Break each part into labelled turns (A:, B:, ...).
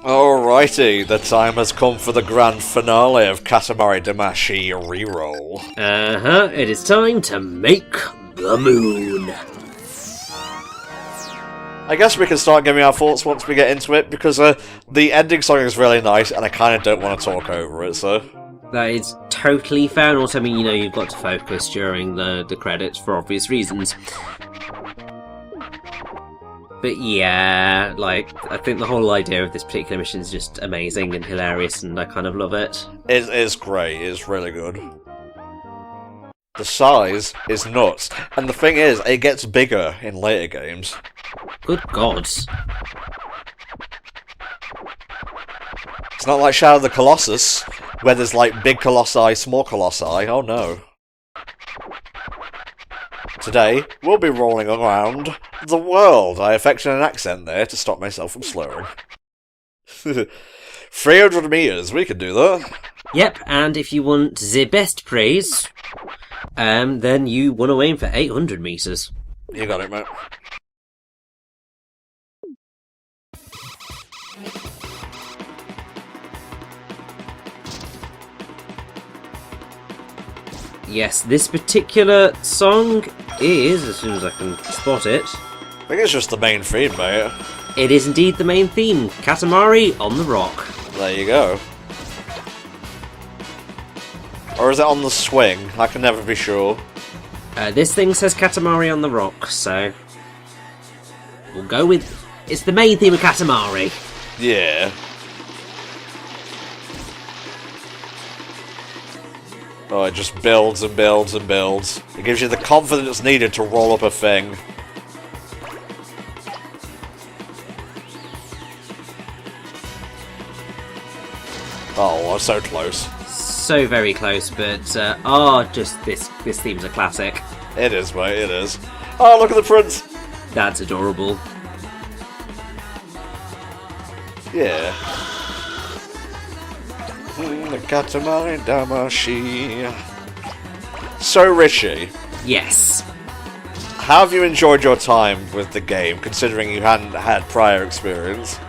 A: Alrighty, the time has come for the grand finale of Katamari Damacy Reroll.
B: It is time to make the moon.
A: I guess we can start giving our thoughts once we get into it, because the ending song is really nice, and I kind of don't want to talk over it, so...
B: That is totally fair, and also, I mean, you've got to focus during the credits for obvious reasons. But yeah, I think the whole idea of this particular mission is just amazing and hilarious, and I kind of love it.
A: It's great, it's really good. The size is nuts, and the thing is, it gets bigger in later games.
B: Good God.
A: It's not like Shadow of the Colossus, where there's big colossi, small colossi, oh no. Today, we'll be rolling around the world. I affected an accent there to stop myself from slurring. 300 meters, we can do that.
B: Yep, and if you want the best praise, then you want to aim for 800 meters.
A: You got it, mate.
B: Yes, this particular song is, as soon as I can spot it...
A: I think it's just the main theme, mate.
B: It is indeed the main theme, Katamari on the Rock.
A: There you go. Or is it on the swing? I can never be sure.
B: This thing says Katamari on the Rock, so... we'll go with... it's the main theme of Katamari.
A: Yeah. Oh, it just builds and builds and builds. It gives you the confidence needed to roll up a thing. Oh, I'm so close.
B: So very close, but, just this theme's a classic.
A: It is, mate, it is. Oh, look at the prince!
B: That's adorable.
A: Yeah. The Katamari Damacy. So, Richie.
B: Yes.
A: How have you enjoyed your time with the game, considering you hadn't had prior experience?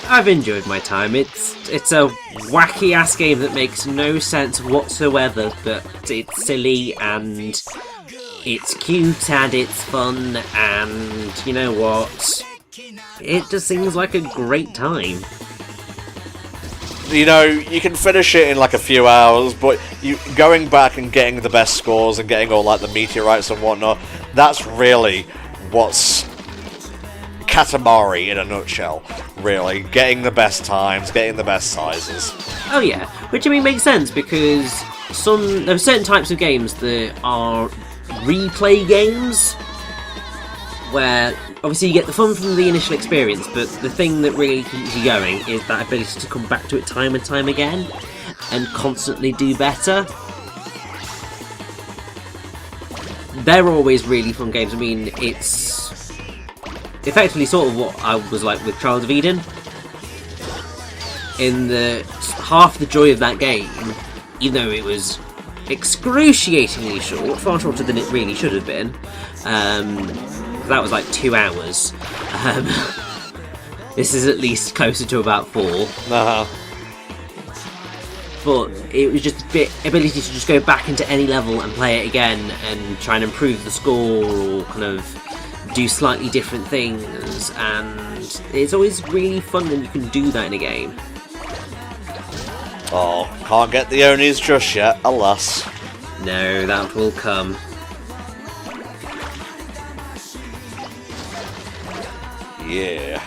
B: I've enjoyed my time. It's a wacky-ass game that makes no sense whatsoever, but it's silly, and it's cute, and it's fun, and you know what? It just seems like a great time.
A: You know, you can finish it in a few hours, but going back and getting the best scores and getting all the meteorites and whatnot, that's really what's Katamari in a nutshell, really. Getting the best times, getting the best sizes.
B: Oh yeah, which I mean makes sense, because there are certain types of games that are replay games, where obviously you get the fun from the initial experience, but the thing that really keeps you going is that ability to come back to it time and time again, and constantly do better. They're always really fun games. I mean, it's effectively sort of what I was like with Trials of Eden. In the half the joy of that game, even though it was excruciatingly short, far shorter than it really should have been, that was 2 hours. This is at least closer to about 4.
A: Uh-huh.
B: But it was just the ability to just go back into any level and play it again and try and improve the score or kind of do slightly different things, and it's always really fun when you can do that in a game.
A: Oh, can't get the Onis just yet, alas.
B: No, that will come.
A: Yeah.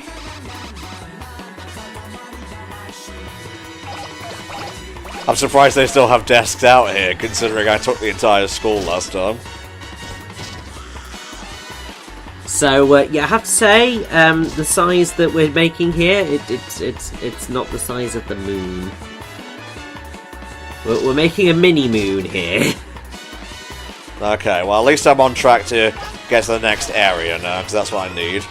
A: I'm surprised they still have desks out here, considering I took the entire school last time.
B: So yeah, I have to say, the size that we're making here, it's not the size of the moon. We're making a mini moon here.
A: Okay, well at least I'm on track to get to the next area now, because that's what I need.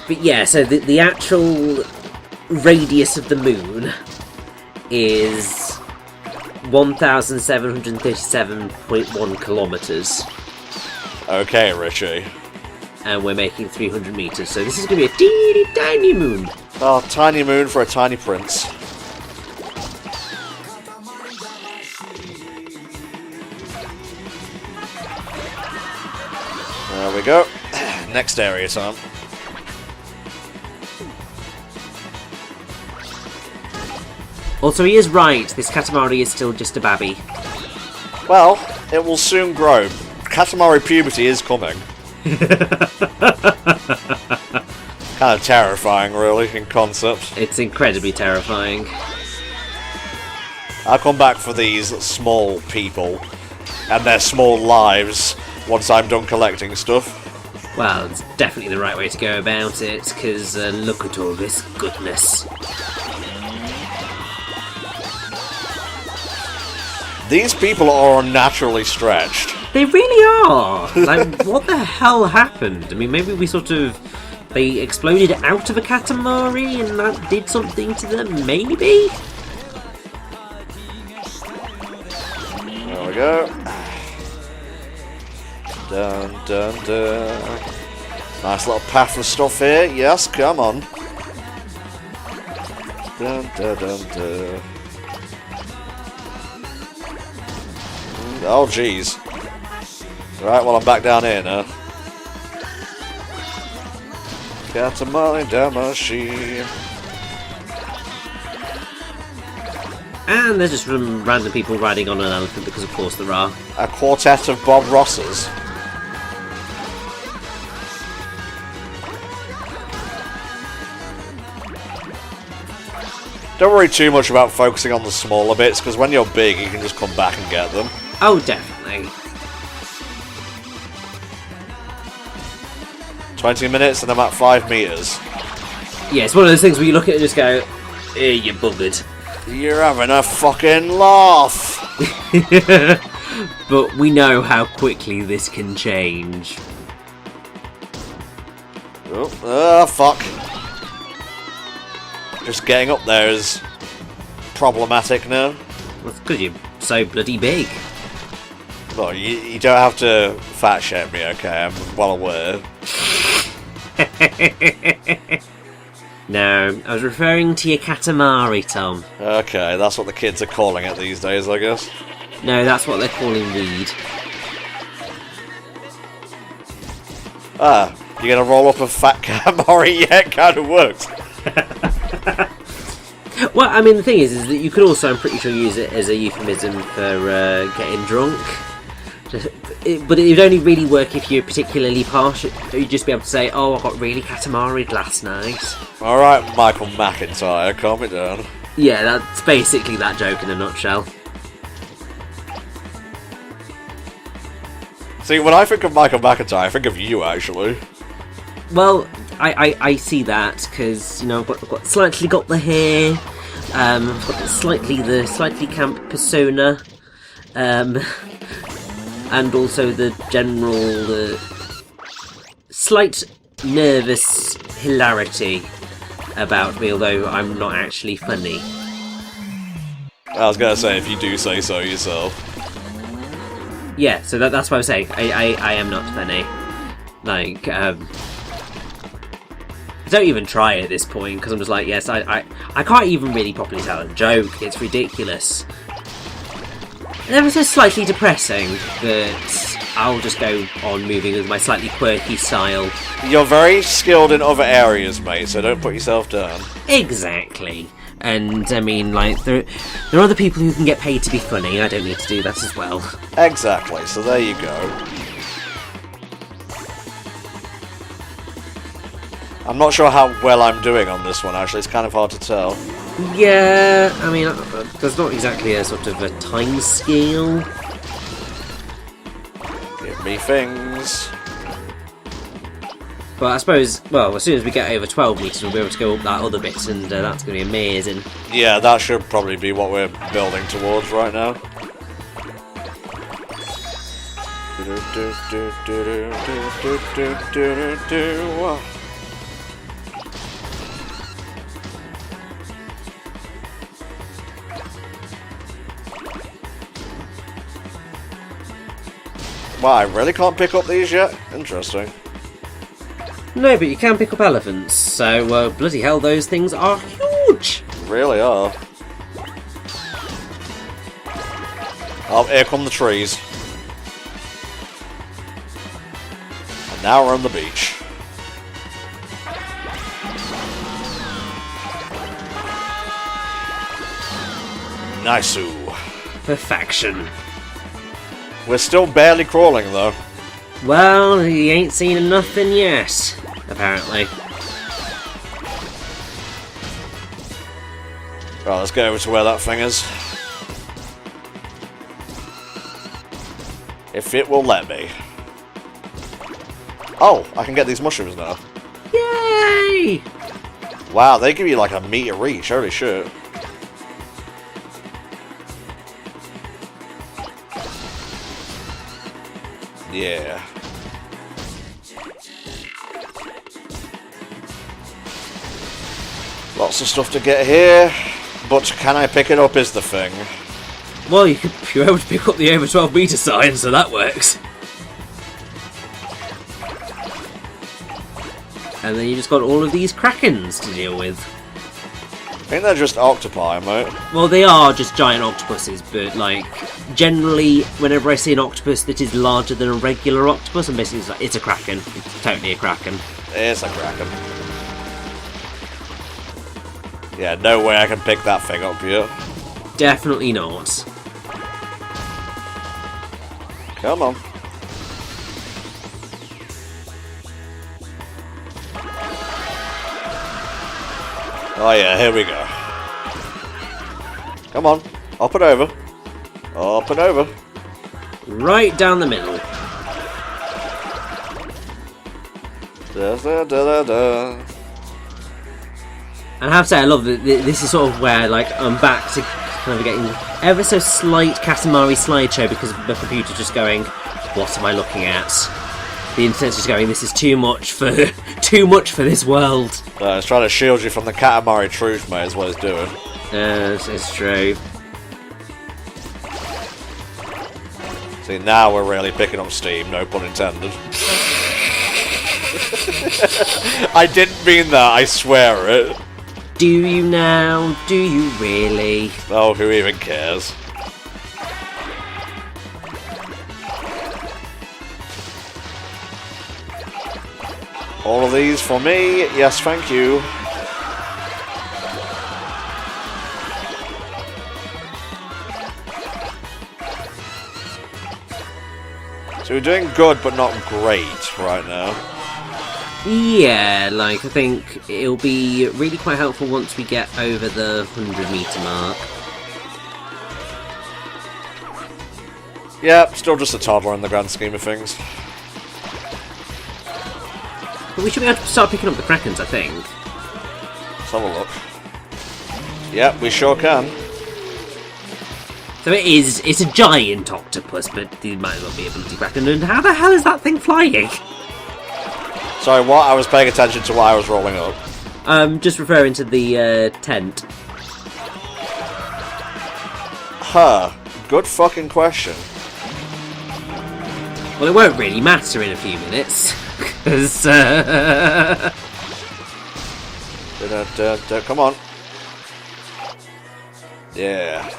B: But yeah, so the actual radius of the moon is 1,737.1 kilometers.
A: Okay, Richie.
B: and we're making 300 meters. So this is going to be a teeny tiny moon.
A: Oh, tiny moon for a tiny prince. There we go. Next area, Tom.
B: Also, he is right. This Katamari is still just a babby.
A: Well, it will soon grow. Katamari puberty is coming. Kind of terrifying, really, in concept.
B: It's incredibly terrifying.
A: I'll come back for these small people and their small lives once I'm done collecting stuff.
B: Well, it's definitely the right way to go about it, because look at all this goodness.
A: These people are unnaturally stretched.
B: They really are! Like, what the hell happened? I mean, maybe we sort of... They exploded out of a Katamari and that did something to them, maybe?
A: There we go. Dun dun dun. Nice little path of stuff here. Yes, come on. Dun dun dun dun. Oh, jeez. Right, well, I'm back down here now. Katamari Damacy.
B: And there's just some random people riding on an elephant, because of course there are.
A: A quartet of Bob Rosses. Don't worry too much about focusing on the smaller bits, because when you're big, you can just come back and get them.
B: Oh, definitely.
A: 20 minutes and I'm at 5 meters.
B: Yeah, it's one of those things where you look at it and just go, eh, you buggered.
A: You're having a fucking laugh!
B: But we know how quickly this can change.
A: Oh, fuck. Just getting up there is problematic now.
B: Well, it's because you're so bloody big.
A: Well, you don't have to fat shame me, okay? I'm well aware.
B: No, I was referring to your Katamari, Tom.
A: Okay, that's what the kids are calling it these days, I guess.
B: No, that's what they're calling weed.
A: Ah, you're gonna roll up a fat Katamari? Yeah, it kind of works.
B: Well, I mean, the thing is that you could also, I'm pretty sure, use it as a euphemism for getting drunk. But it would only really work if you're particularly partial. You'd just be able to say, oh, I got really Katamari'd last night.
A: Alright, Michael McIntyre, calm it down.
B: Yeah, that's basically that joke in a nutshell.
A: See, when I think of Michael McIntyre, I think of you, actually.
B: Well, I see that, because, you know, I've got slightly got the hair, I've got the slightly camp persona, and also the general slight nervous hilarity about me, although I'm not actually funny.
A: I was gonna say, if you do say so yourself.
B: Yeah, so that's what I'm saying. I am not funny. Like, don't even try at this point, because I'm just like, yes, I can't even really properly tell a joke. It's ridiculous. And ever so slightly depressing, but I'll just go on moving with my slightly quirky style.
A: You're very skilled in other areas, mate, so don't put yourself down.
B: Exactly. And, I mean, like, there are other people who can get paid to be funny. I don't need to do that as well.
A: Exactly, so there you go. I'm not sure how well I'm doing on this one, actually. It's kind of hard to tell.
B: Yeah, I mean, there's not exactly a sort of a time scale.
A: Give me things.
B: But I suppose, well, as soon as we get over 12 metres, we'll be able to go up that other bit, and that's going to be amazing.
A: Yeah, that should probably be what we're building towards right now. Wow, I really can't pick up these yet? Interesting.
B: No, but you can pick up elephants, so bloody hell, those things are huge!
A: Really are. Oh, here come the trees. And now we're on the beach. Nice-oo.
B: Perfection.
A: We're still barely crawling, though.
B: Well, he ain't seen nothing yet, apparently.
A: Right, let's get over to where that thing is. If it will let me. Oh, I can get these mushrooms now.
B: Yay!
A: Wow, they give you like a meter each, holy shit. Yeah. Lots of stuff to get here, but can I pick it up is the thing.
B: Well, you're able to pick up the over 12 meter sign, so that works. And then you just got all of these krakens to deal with.
A: I think they're just octopi, mate.
B: Well, they are just giant octopuses, but like generally, whenever I see an octopus that is larger than a regular octopus, I'm basically like, it's a kraken. It's totally a kraken.
A: It's a kraken. Yeah, no way I can pick that thing up here.
B: Definitely not.
A: Come on. Oh yeah, here we go. Come on, up and over. Up and over.
B: Right down the middle.
A: Da, da, da, da, da.
B: And I have to say, I love that this is sort of where like I'm back to kind of getting ever so slight Katamari slideshow because the computer's just going, what am I looking at? The internet's just going, this is too much for this world.
A: It's trying to shield you from the Katamari truth, mate, is what it's doing.
B: It's true.
A: See, now we're really picking up steam, no pun intended. I didn't mean that, I swear it.
B: Do you now? Do you really?
A: Oh, who even cares? All of these for me, yes thank you. So we're doing good but not great right now.
B: Yeah, like I think it'll be really quite helpful once we get over the 100 meter mark.
A: Yeah, still just a toddler in the grand scheme of things.
B: But we should be able to start picking up the krakens, I think.
A: Let's have a look. Yeah, we sure can.
B: So it's a giant octopus, but it might as well be a bloody kraken. And how the hell is that thing flying?
A: Sorry, what? I was paying attention to what I was rolling up.
B: Just referring to the tent.
A: Huh. Good fucking question.
B: Well, it won't really matter in a few minutes. Because,
A: Come on. Yeah.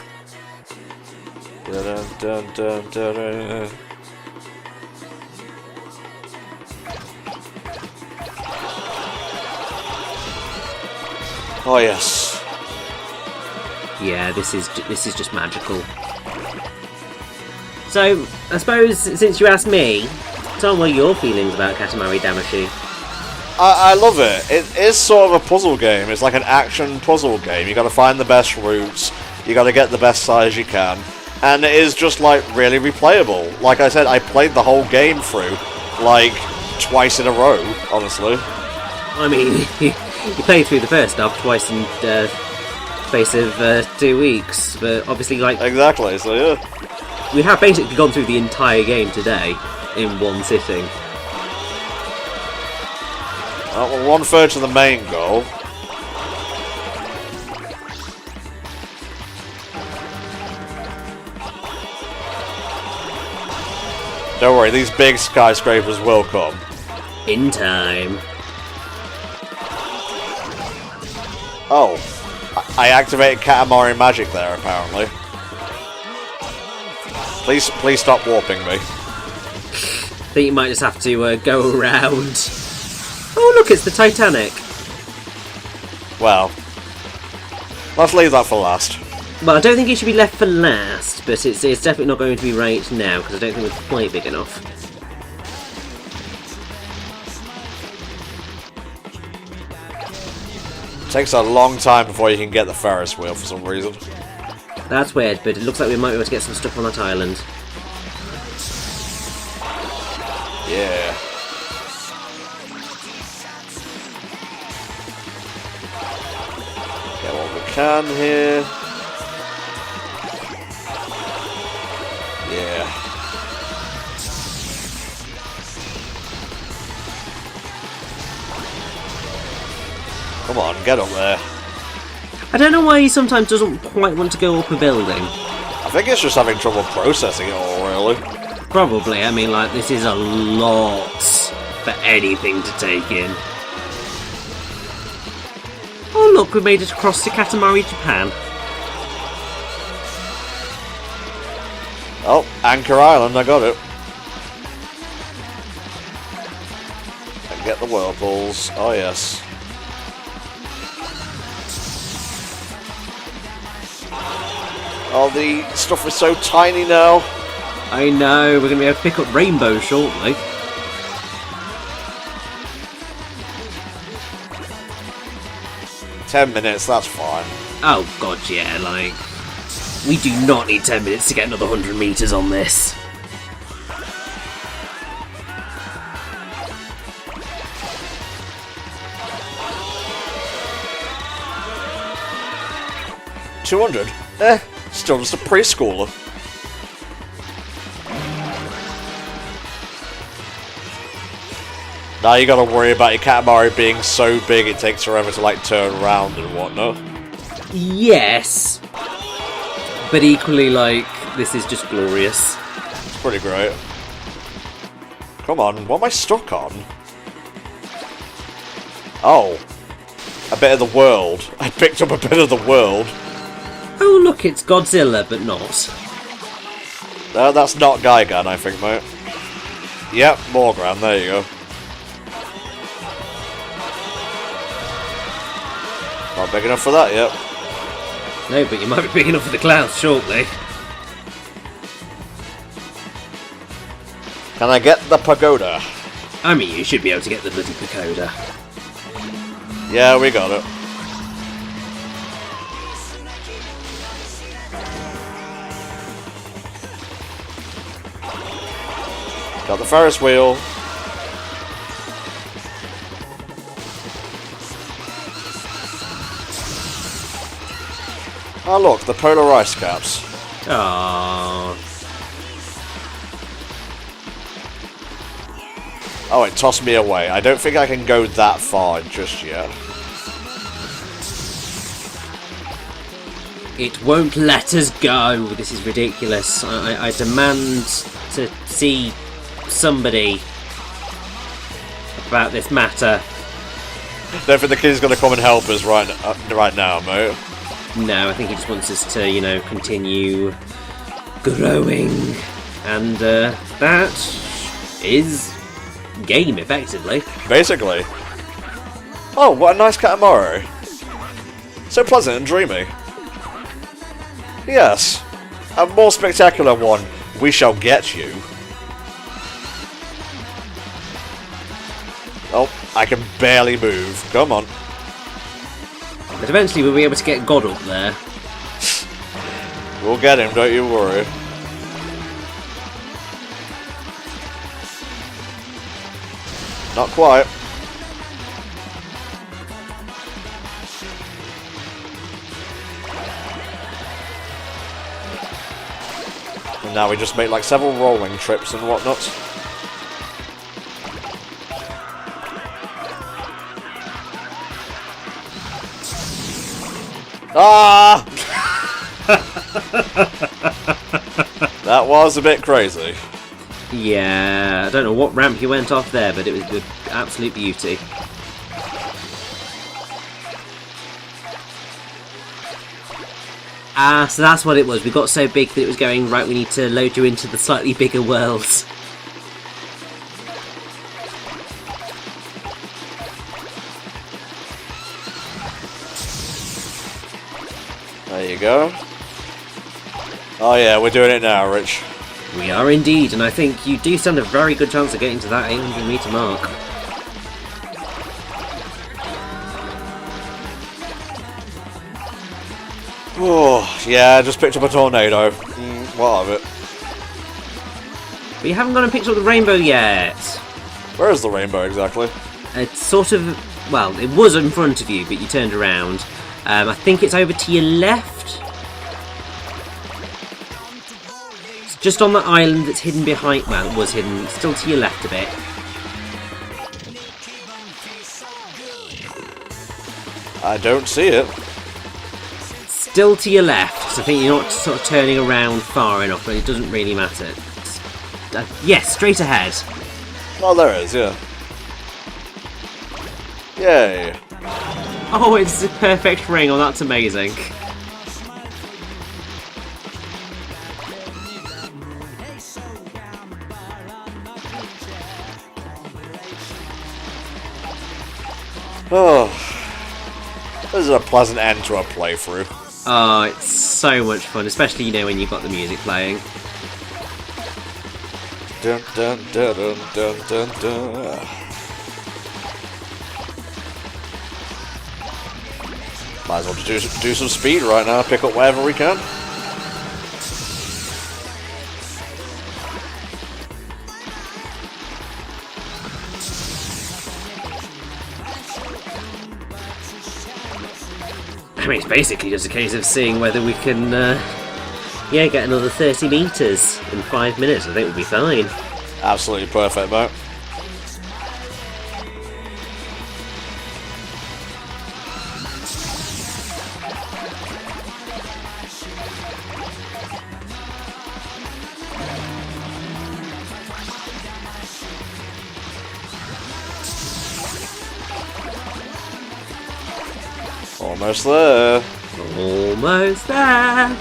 A: Oh yes.
B: Yeah, this is just magical. So, I suppose since you asked me, tell me what are your feelings about Katamari Damacy.
A: I love it. It is sort of a puzzle game. It's like an action puzzle game. You got to find the best routes. You got to get the best size you can, and it is just like really replayable. Like I said, I played the whole game through like twice in a row. Honestly.
B: I mean, you played through the first stuff twice in the space of 2 weeks, but obviously, like
A: Exactly. So yeah.
B: we have basically gone through the entire game today in one sitting.
A: Well, 1/3 to the main goal. Don't worry, these big skyscrapers will come.
B: In time.
A: Oh, I activated Katamari magic there, apparently. Please stop warping me.
B: I think you might just have to go around. Oh, look, it's the Titanic.
A: Well, let's leave that for last.
B: Well, I don't think it should be left for last, but it's definitely not going to be right now, because I don't think we're quite big enough.
A: It takes a long time before you can get the Ferris wheel for some reason.
B: That's weird, but it looks like we might be able to get some stuff on that island.
A: Yeah. Get what we can here. Yeah. Come on, get up there.
B: I don't know why he sometimes doesn't quite want to go up a building.
A: I think it's just having trouble processing it all, really.
B: Probably. I mean, like, this is a lot for anything to take in. Oh, look, we made it across to Katamari, Japan.
A: Oh, Anchor Island, I got it. And get the whirlpools. Oh, yes. Oh, the stuff is so tiny now.
B: I know, we're going to be able to pick up Rainbow shortly.
A: $10, that's fine.
B: Oh, god, yeah, like... We do not need 10 minutes to get another 100 metres on this.
A: $200? Still just a preschooler. Now you gotta worry about your Katamari being so big it takes forever to like turn around and whatnot.
B: Yes. But equally, like, this is just glorious.
A: It's pretty great. Come on, what am I stuck on? Oh. A bit of the world. I picked up a bit of the world.
B: Oh, look, it's Godzilla, but not.
A: No, that's not Gigan, I think, mate. Yep, Morgan, there you go. Not big enough for that yet.
B: No, but you might be big enough for the clouds shortly.
A: Can I get the pagoda?
B: I mean, you should be able to get the bloody pagoda.
A: Yeah, we got it. Got the Ferris wheel. Oh look, the polar ice caps.
B: Aww.
A: Oh, it tossed me away. I don't think I can go that far just yet.
B: It won't let us go. This is ridiculous. I demand to see somebody about this matter.
A: Don't think the kid's gonna come and help us right now, mate.
B: No, I think he just wants us to, you know, continue growing. And that is game, effectively.
A: Basically. Oh, what a nice Katamari. So pleasant and dreamy. Yes. A more spectacular one, we shall get you. Oh, I can barely move. Come on.
B: But eventually we'll be able to get God up there.
A: We'll get him, don't you worry. Not quite. And now we just make like several rolling trips and whatnot. Ah! That was a bit crazy.
B: Yeah, I don't know what ramp he went off there, but it was the absolute beauty. Ah, so that's what it was. We got so big that it was going, right, we need to load you into the slightly bigger worlds.
A: There you go. Oh yeah, we're doing it now, Rich.
B: We are indeed, and I think you do stand a very good chance of getting to that 800 metre mark.
A: Oh, yeah, I just picked up a tornado. What of it?
B: But you haven't gone and picked up the rainbow yet.
A: Where is the rainbow exactly?
B: It's sort of, well, it was in front of you, but you turned around. I think it's over to your left. It's just on the island that's hidden behind, well, it was hidden, still to your left a bit.
A: I don't see it.
B: Still to your left, so I think you're not sort of turning around far enough, but it doesn't really matter. Yes, straight ahead.
A: Oh, there it is, yeah. Yay.
B: Oh, it's a perfect ring. Oh, that's amazing.
A: Oh. This is a pleasant end to a playthrough.
B: Oh, it's so much fun, especially, you know, when you've got the music playing.
A: Dun dun dun dun dun dun dun. Might as well just do some speed right now, pick up wherever we can.
B: I mean, it's basically just a case of seeing whether we can, yeah, get another 30 metres in 5 minutes. I think we'll be fine.
A: Absolutely perfect, mate. Almost there.
B: Almost there.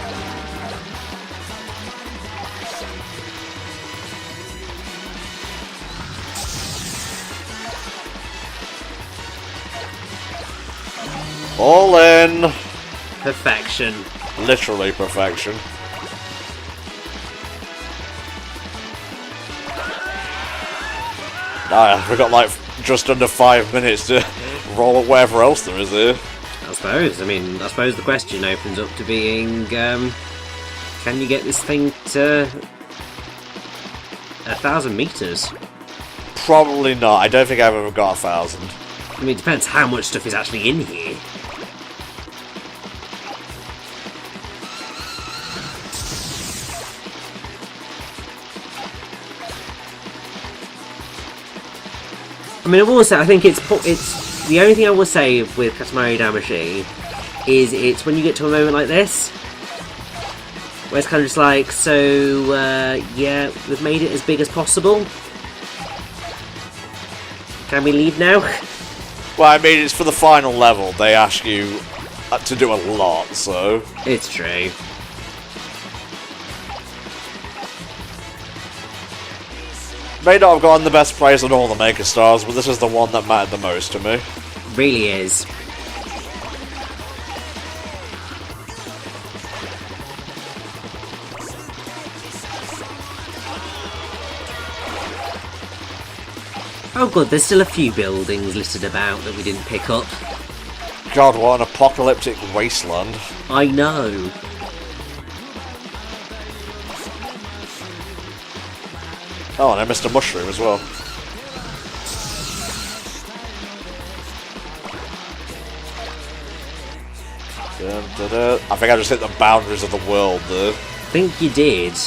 A: All in.
B: Perfection.
A: Literally perfection. Ah, we've got like just under 5 minutes to roll up whatever else there is here.
B: I suppose. I mean, I suppose the question opens up to being, can you get this thing to 1,000 metres?
A: Probably not. I don't think I've ever got 1,000.
B: I mean, it depends how much stuff is actually in here. I mean, I will say, I think it's the only thing I will say with Katamari Damacy is it's when you get to a moment like this, where it's kind of just like, so, yeah, we've made it as big as possible. Can we leave now?
A: Well, I mean, it's for the final level. They ask you to do a lot, so...
B: It's true.
A: May not have gotten the best praise on all the Maker Stars, but this is the one that mattered the most to me.
B: Really is. Oh good, there's still a few buildings listed about that we didn't pick up.
A: God, what an apocalyptic wasteland.
B: I know.
A: Oh, and I missed a mushroom as well. I think I just hit the boundaries of the world there.
B: I think you did.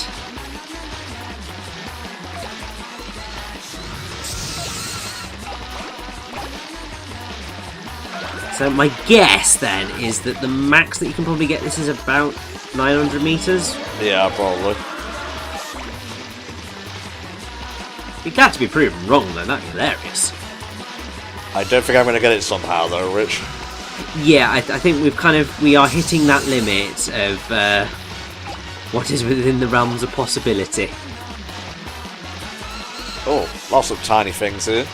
B: So my guess then is that the max that you can probably get this is about 900 metres.
A: Yeah, probably.
B: It got to be proven wrong though, that'd be hilarious.
A: I don't think I'm going to get it somehow though, Rich.
B: Yeah, I think we are hitting that limit of what is within the realms of possibility.
A: Oh, lots of tiny things here.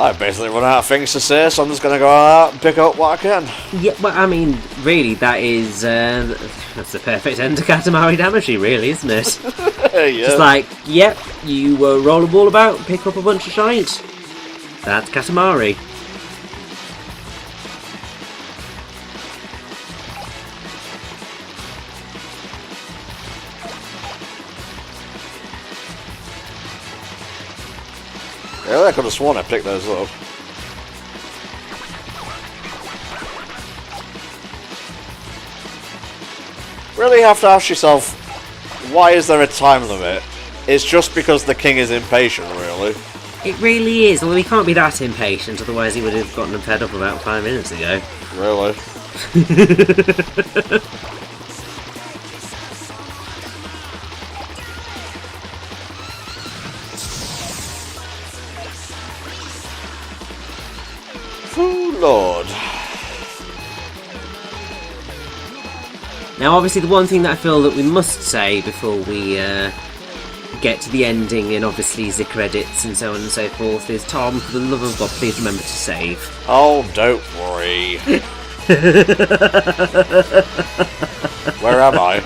A: I've basically run out of things to say, so I'm just going to go out and pick up what I can.
B: Yeah, well, I mean, really, that's the perfect end to Katamari Damacy, really, isn't it?
A: Yeah.
B: Just like, yep, you roll a ball about, pick up a bunch of shite. That's Katamari.
A: Yeah, I could have sworn I picked those up. Really have to ask yourself, why is there a time limit? It's just because the king is impatient, really.
B: It really is, although he can't be that impatient, otherwise he would have gotten him fed up about 5 minutes ago.
A: Really? Oh, Lord.
B: Now, obviously, the one thing that I feel that we must say before we get to the ending and obviously the credits and so on and so forth is, Tom, for the love of God, please remember to save.
A: Oh, don't worry. Where am I?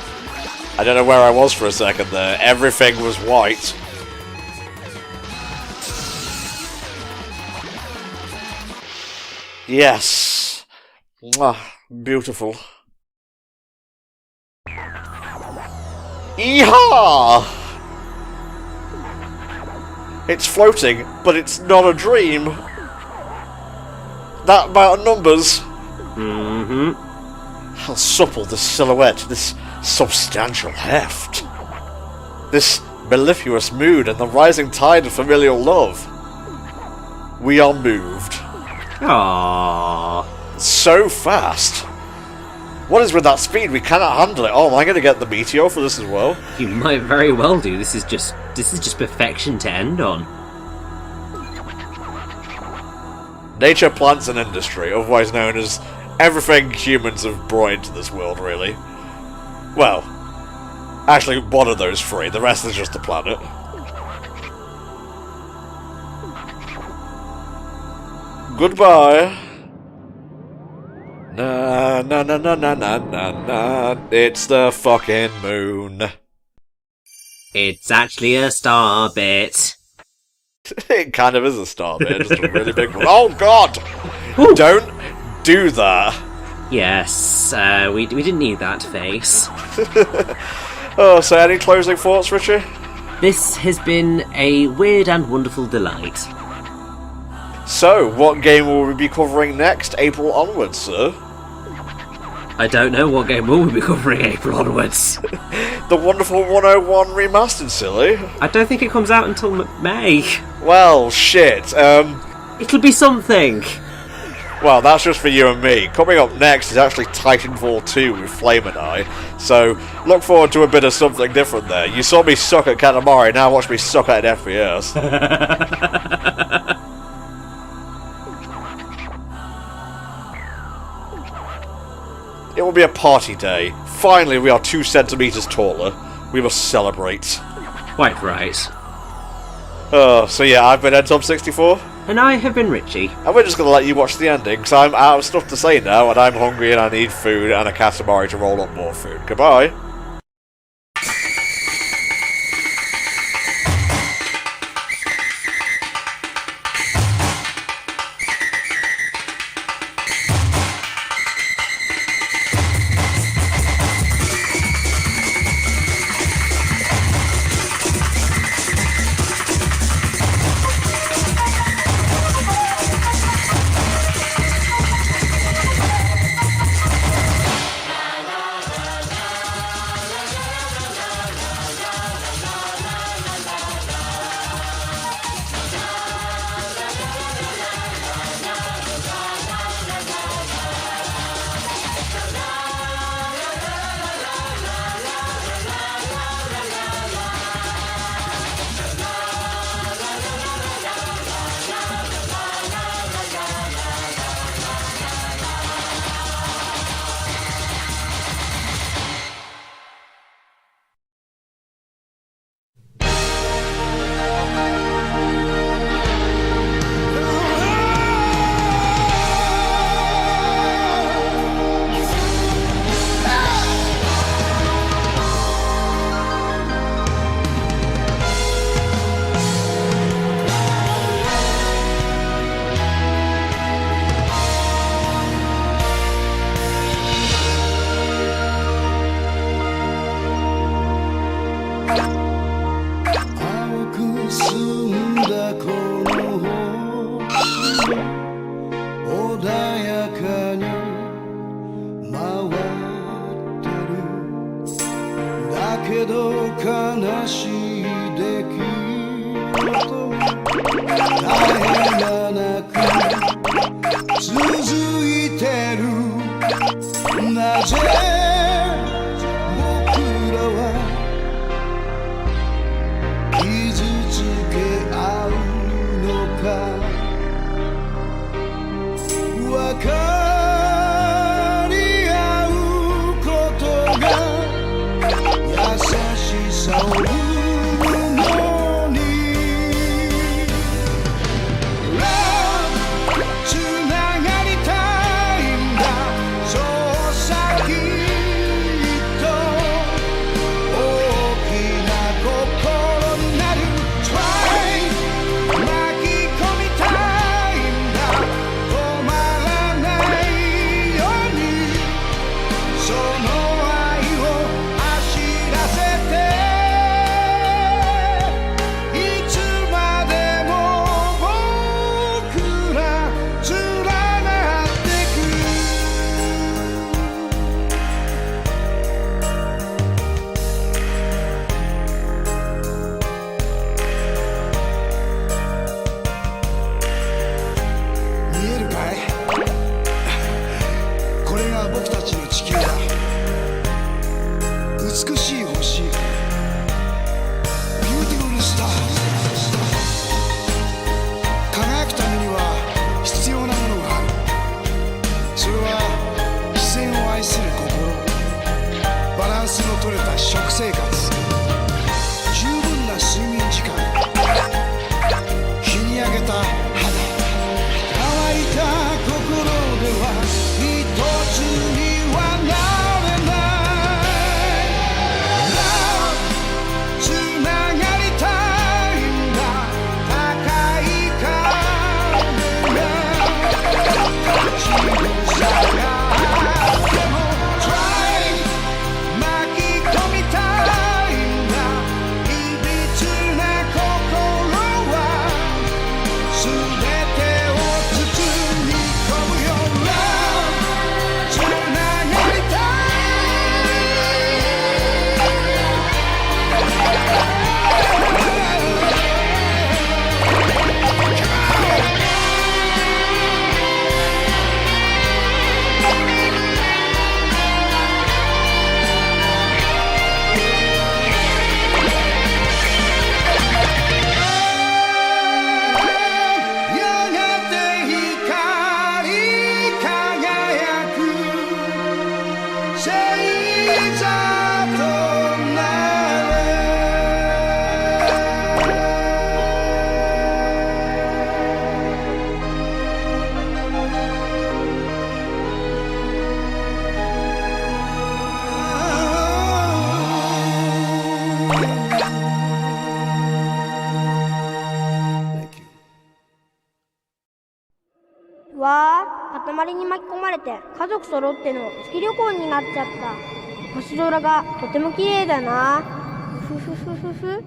A: I don't know where I was for a second there. Everything was white. Yes. Mwah, beautiful. Yeehaw! It's floating, but it's not a dream. That amount of numbers.
B: Mm-hmm.
A: How supple this silhouette, this substantial heft. This mellifluous mood and the rising tide of familial love. We are moved.
B: Aww.
A: So fast. What is with that speed? We cannot handle it. Oh, am I going to get the meteor for this as well?
B: You might very well do. This is just perfection to end on.
A: Nature, plants, and industry, otherwise known as everything humans have brought into this world, really. Well, actually, one of those three. The rest is just the planet. Goodbye. Na na na na na na na na. It's the fucking moon.
B: It's actually a star bit.
A: It kind of is a star bit, just a really big one. Oh god!
B: Ooh.
A: Don't do that.
B: Yes, we didn't need that face.
A: Oh, so any closing thoughts, Richie?
B: This has been a weird and wonderful delight.
A: So, what game will we be covering next? April onwards, sir?
B: I don't know what game will we be covering April onwards.
A: The wonderful 101 remastered, silly.
B: I don't think it comes out until May.
A: Well, shit.
B: It'll be something.
A: Well, that's just for you and me. Coming up next is actually Titanfall 2 with Flame and I. So, look forward to a bit of something different there. You saw me suck at Katamari, now watch me suck at an FPS. It will be a party day. Finally, we are 2 centimeters taller. We must celebrate.
B: Quite right.
A: So yeah, I've been Top64.
B: And I have been Richie.
A: And we're just going to let you watch the ending, because I'm out of stuff to say now, and I'm hungry and I need food and a Katamari to roll up more food. Goodbye.
C: 青く澄んだこの星穏やかに回ってるだけど悲しい出来事絶え間なく続いてるなぜ僕らは傷つけ合うのか分かり合うことが優しさを生むのに Love つながりたいんだそうさきっと大きな心になる Try 巻き込みたいんだ止まらないようにその愛を走らせていつまでも僕ら連なってく見えるかいこれが僕たちの地球だ美しい星ビューティフルスター輝くためには必要なものがあるそれは自然を愛する心バランスの取れた食生活十分な睡眠時間日に焼けた肌乾いた心では一つにはなれない Love つながりたいんだ高い壁が立ちふさがっても Try 巻き込みたいんだいびつな心はすべてを包み込むよ Love つながりたやがて光り輝く星座となれ
D: わあ、塊に巻き込まれて家族揃っての月旅行になっちゃった。星空がとても綺麗だな。ふふふふふ。